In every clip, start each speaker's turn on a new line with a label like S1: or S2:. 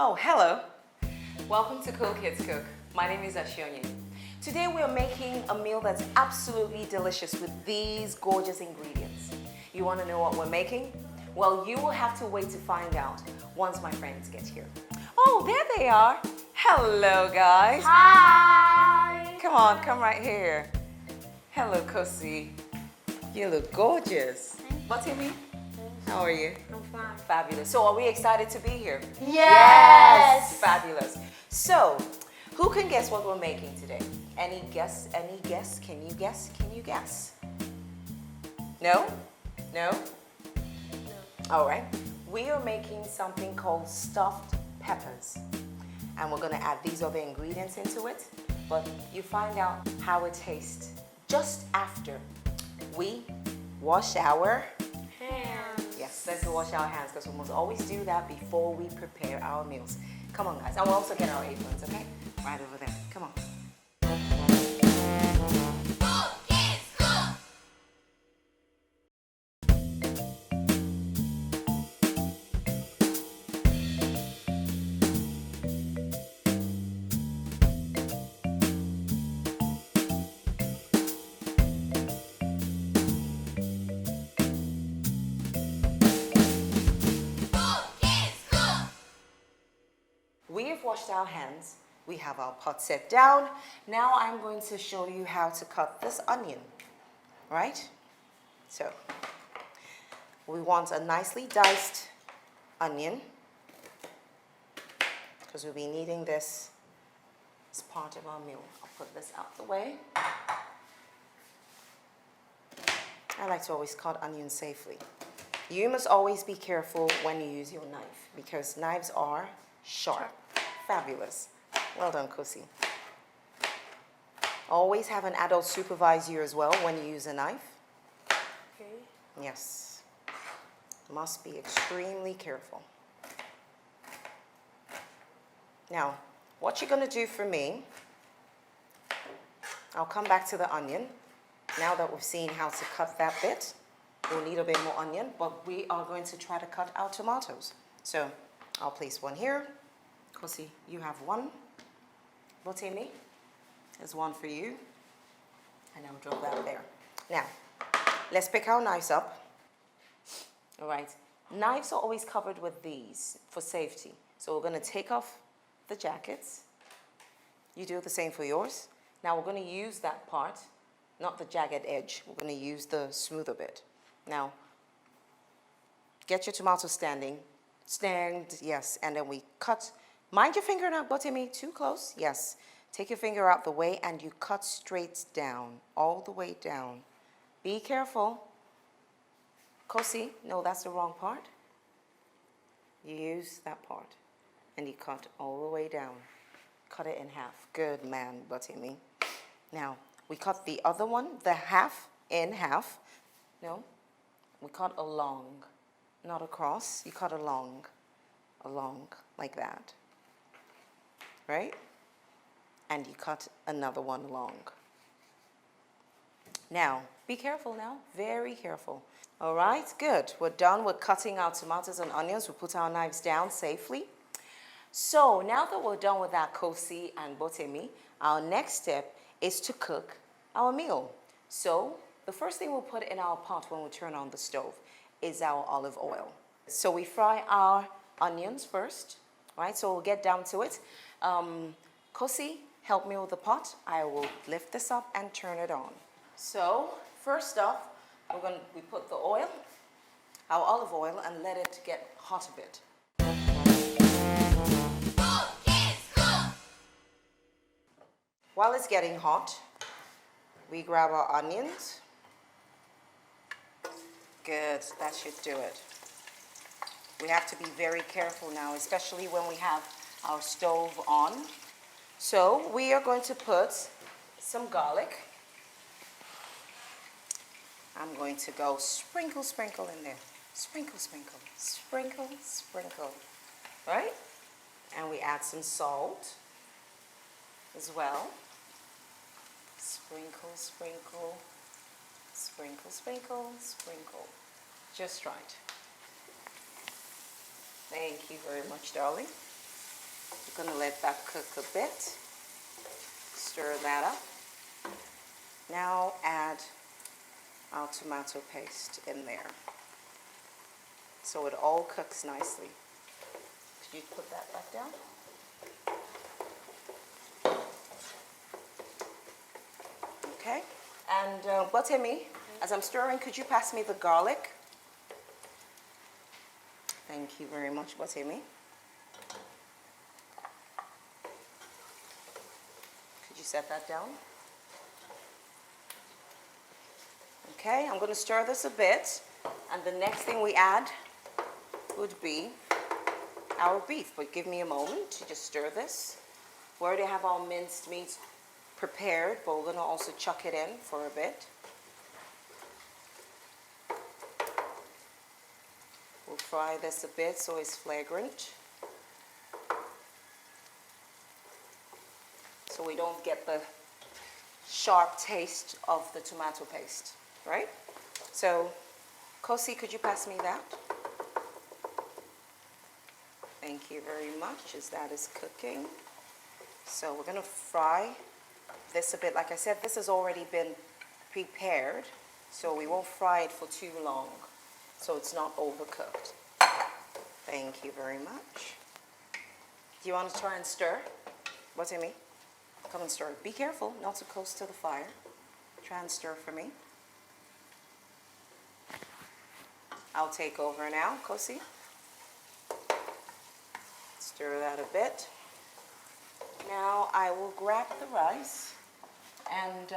S1: Oh, hello. Welcome to Cool Kids Cook. My name is Ashionye. Today we are making a meal that's absolutely delicious with these gorgeous ingredients. You want to know what we're making? Well, you will have to wait to find out once my friends get here. Oh, there they are. Hello, guys.
S2: Hi.
S1: Come on, come right here. Hello, Kosi. You look gorgeous. What's your name? How are you?
S2: I'm fine.
S1: Fabulous. So are we excited to be here?
S2: Yes.
S1: Fabulous. So, who can guess what we're making today? Any guess? Any guess? Can you guess? Can you guess? No? No?
S2: No.
S1: All right. We are making something called stuffed peppers. And we're going to add these other ingredients into it. But you find out how it tastes just after we wash our
S2: Hands.
S1: Yes, let's wash our hands because we must always do that before we prepare our meals. Come on, guys. And we'll also get our aprons, okay? Right over there. Come on. We have washed our hands. We have our pot set down. Now I'm going to show you how to cut this onion, right? So we want a nicely diced onion because we'll be needing this as part of our meal. I'll put this out the way. I like to always cut onions safely. You must always be careful when you use your knife because knives are sharp. Fabulous. Well done, Kosi. Always have an adult supervise you as well when you use a knife.
S2: Okay.
S1: Yes. Must be extremely careful. Now, what you're going to do for me, I'll come back to the onion. Now that we've seen how to cut that bit, we'll need a bit more onion, but we are going to try to cut our tomatoes. So I'll place one here. Kosi, you have one. Botemi, there's one for you. And I'll drop that there. Now, let's pick our knives up. All right. Knives are always covered with these for safety. So we're going to take off the jackets. You do the same for yours. Now we're going to use that part, not the jagged edge. We're going to use the smoother bit. Now, get your tomato stand, yes, and then we cut. Mind your finger now, Botemi, too close, yes. Take your finger out the way and you cut straight down, all the way down. Be careful. Kosi, no, that's the wrong part. You use that part and you cut all the way down. Cut it in half. Good man, Botemi. Now, we cut the other one, the half, in half. No, we cut along, not across. You cut along, like that. Right? And you cut another one along. Now, be careful now, very careful. All right, good. We're done with cutting our tomatoes and onions. We put our knives down safely. So now that we're done with our Kosi and Botemi, our next step is to cook our meal. So the first thing we'll put in our pot when we turn on the stove is our olive oil. So we fry our onions first, right? So we'll get down to it. Kosi, help me with the pot. I will lift this up and turn it on. So first off, we put the oil, our olive oil, and let it get hot a bit. While it's getting hot, we grab our onions. Good, that should do it. We have to be very careful now, especially when we have our stove on. So we are going to put some garlic. I'm going to go sprinkle, sprinkle in there. Sprinkle, sprinkle, sprinkle, sprinkle, right? And we add some salt as well. Sprinkle, sprinkle, sprinkle, sprinkle, sprinkle. Just right. Thank you very much, darling. We're gonna let that cook a bit. Stir that up. Now add our tomato paste in there. So it all cooks nicely. Could you put that back down? Okay. And Botemi, as I'm stirring, could you pass me the garlic? Thank you very much, Botemi. Could you set that down? Okay, I'm going to stir this a bit, and the next thing we add would be our beef. But give me a moment to just stir this. We already have our minced meat prepared, but we're going to also chuck it in for a bit. We'll fry this a bit so it's flagrant, so we don't get the sharp taste of the tomato paste, right? So, Kosi, could you pass me that? Thank you very much, as that is cooking. So we're going to fry this a bit. Like I said, this has already been prepared, so we won't fry it for too long, so it's not overcooked. Thank you very much. Do you want to try and stir? What's in me? Come and stir. Be careful, not too close to the fire. Try and stir for me. I'll take over now, Kosi. Stir that a bit. Now I will grab the rice, and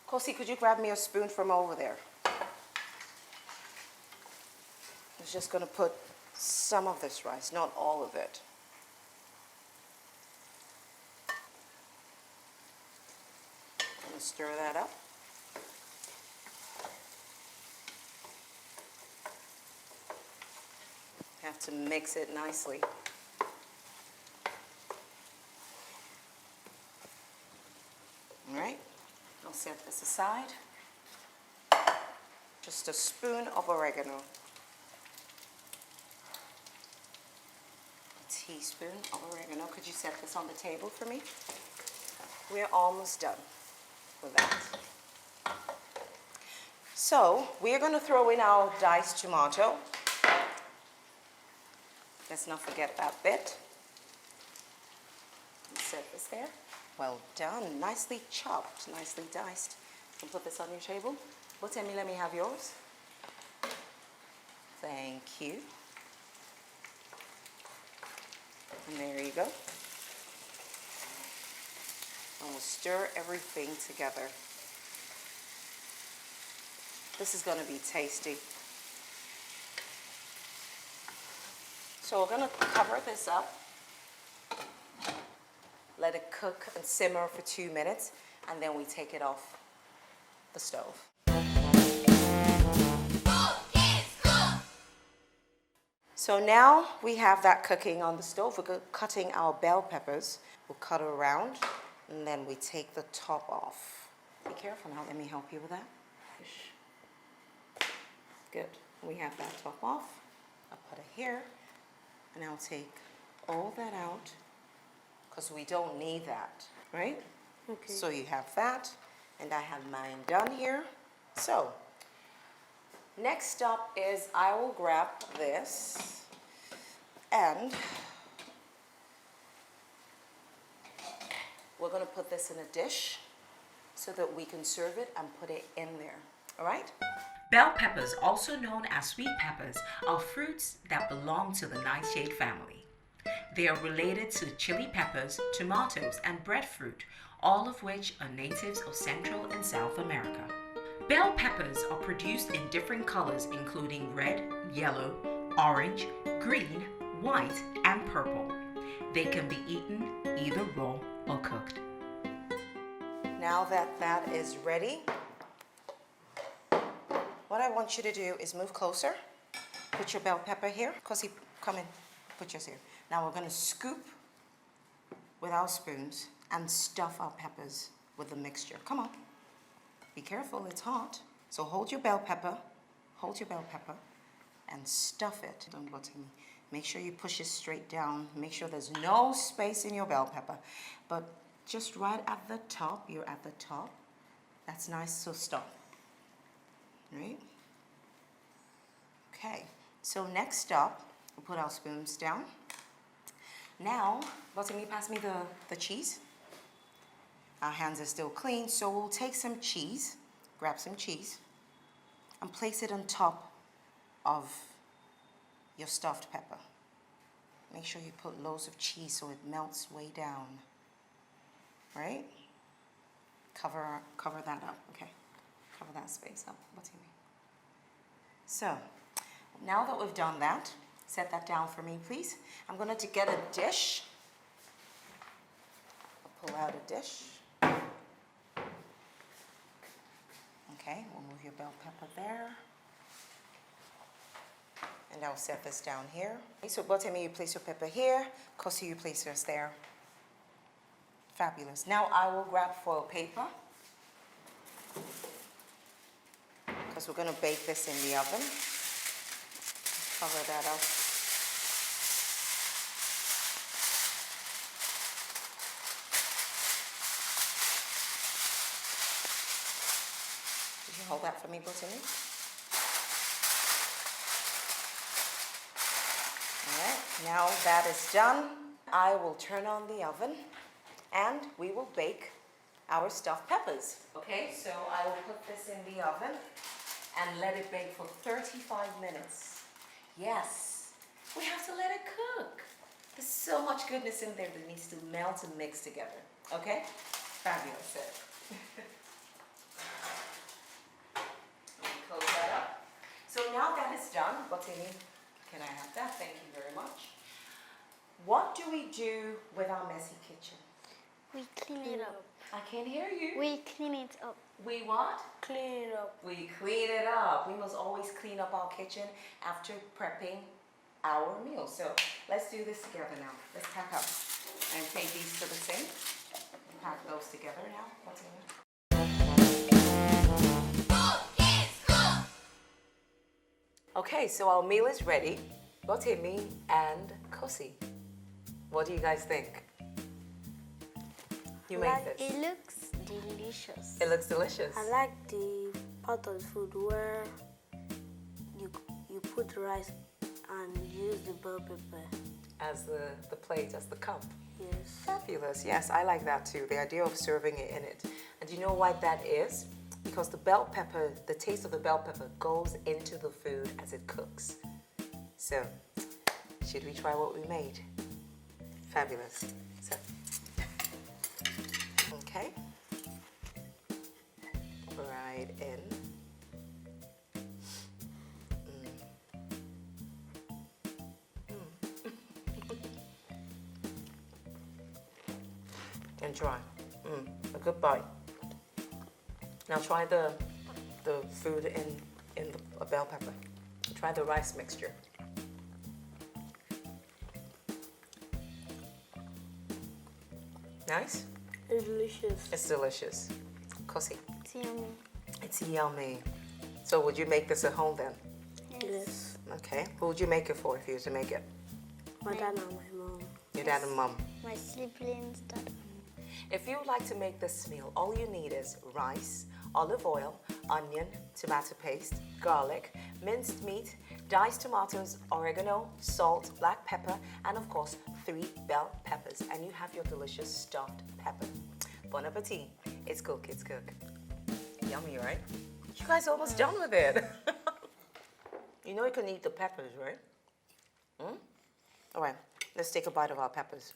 S1: Kosi, could you grab me a spoon from over there? I was just going to put some of this rice, not all of it. I'm going to stir that up. Have to mix it nicely. All right, I'll set this aside. Just a spoon of oregano. A teaspoon of oregano. Could you set this on the table for me? We're almost done with that. So we're going to throw in our diced tomato. Let's not forget that bit. Set this there. Well done. Nicely chopped, nicely diced. You can put this on your table. Botemi, let me have yours. Thank you. And there you go. And we'll stir everything together. This is going to be tasty. So we're going to cover this up. Let it cook and simmer for 2 minutes, and then we take it off the stove. So now we have that cooking on the stove. We're cutting our bell peppers. We'll cut around, and then we take the top off. Be careful now, let me help you with that. Good, we have that top off. I'll put it here, and I'll take all that out, because we don't need that, right?
S2: Okay.
S1: So you have that, and I have mine done here. So, next up is I will grab this, and we're going to put this in a dish so that we can serve it and put it in there, all right?
S3: Bell peppers, also known as sweet peppers, are fruits that belong to the nightshade family. They are related to chili peppers, tomatoes, and breadfruit, all of which are natives of Central and South America. Bell peppers are produced in different colors, including red, yellow, orange, green, white, and purple. They can be eaten either raw or cooked.
S1: Now that that is ready, what I want you to do is move closer. Put your bell pepper here. Kosi, come in. Put yours here. Now we're going to scoop with our spoons and stuff our peppers with the mixture. Come on. Be careful, it's hot. So hold your bell pepper, and stuff it. Don't go to me. Make sure you push it straight down. Make sure there's no space in your bell pepper. But just right at the top, you're at the top. That's nice, so stop. Right? Okay, so next up, we'll put our spoons down. Now, Botany, pass me the cheese. Our hands are still clean, so we'll take some cheese, grab some cheese, and place it on top of your stuffed pepper. Make sure you put loads of cheese so it melts way down. Right? Cover that up, okay? Cover that space up. What's in me? So, now that we've done that, set that down for me, please. I'm going to get a dish. I'll pull out a dish. Okay, we'll move your bell pepper there. And I'll set this down here. Okay, so Botemi, you place your pepper here. Kosi, you place yours there. Fabulous. Now I will grab foil paper, because we're going to bake this in the oven. Cover that up. Did you hold that for me, Botemi? All right, now that is done, I will turn on the oven and we will bake our stuffed peppers. Okay, so I will put this in the oven and let it bake for 35 minutes. Yes, we have to let it cook. There's so much goodness in there that needs to melt and mix together. Okay, fabulous. Let me close that up. So now that is done, Botini, can I have that? Thank you very much. What do we do with our messy kitchen?
S2: We clean it up.
S1: I can't hear you.
S2: We clean it up.
S1: We what?
S2: Clean it up.
S1: We clean it up. We must always clean up our kitchen after prepping our meal. So let's do this together now. Let's pack up and take these to the sink. Pack those together now. What's in it? Okay, so our meal is ready. Botemi and Kosi. What do you guys think? You made this.
S2: It looks delicious.
S1: It looks delicious.
S2: I like the part of the food where you put rice and use the bell pepper.
S1: As the plate, as the cup.
S2: Yes.
S1: Fabulous. Yes, I like that too. The idea of serving it in it. And you know why that is? Because the bell pepper, the taste of the bell pepper goes into the food as it cooks. So, should we try what we made? Fabulous. So, okay. Right in. And try. A good bite. Now try the food in the bell pepper. Try the rice mixture. Nice?
S2: It's delicious.
S1: It's delicious. Kosi.
S2: It's yummy.
S1: It's yummy. So would you make this at home then?
S2: Yes.
S1: Okay. Who would you make it for if you were to make it?
S2: My dad and my mom.
S1: Your dad and mom.
S2: My siblings, dad.
S1: If you would like to make this meal, all you need is rice, olive oil, onion, tomato paste, garlic, minced meat, diced tomatoes, oregano, salt, black pepper, and of course, 3 bell peppers. And you have your delicious stuffed pepper. Bon appetit. It's cook, it's cook. Yummy, right? You guys are almost done with it. You know you can eat the peppers, right? All right, let's take a bite of our peppers.